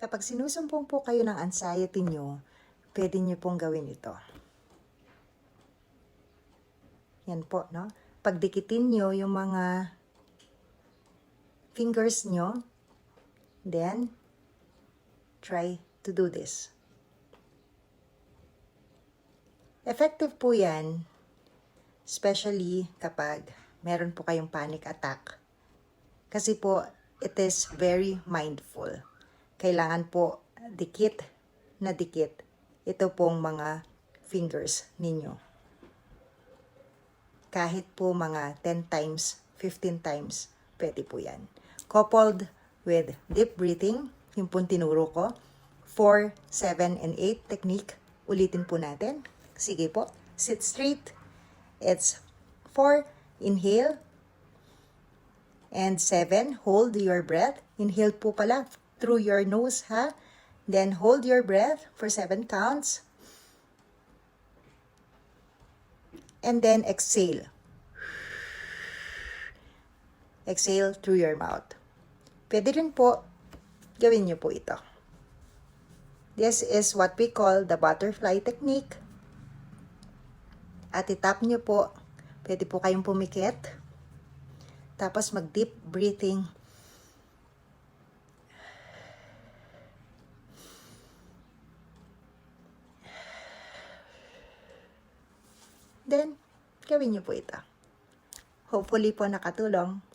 Kapag sinusumpong po kayo ng anxiety nyo, pwede nyo pong gawin ito. Yan po, no? Pagdikitin nyo yung mga fingers nyo, then, try to do this. Effective po yan, especially kapag meron po kayong panic attack. Kasi po, it is very mindful. Kailangan po dikit na dikit ito pong mga fingers ninyo. Kahit po mga 10 times, 15 times, pwede po yan. Coupled with deep breathing, yung pong tinuro ko, 4, 7, and 8 technique. Ulitin po natin. Sige po, sit straight. It's 4, inhale. And 7, hold your breath. Inhale po pala through your nose, ha? Then hold your breath for 7 counts. And then exhale. Exhale through your mouth. Pwede rin po, gawin niyo po ito. This is what we call the butterfly technique. At itap niyo po, pwede po kayong pumikit. Tapos mag-deep breathing. Then, gawin niyo po ito. Hopefully po nakatulong.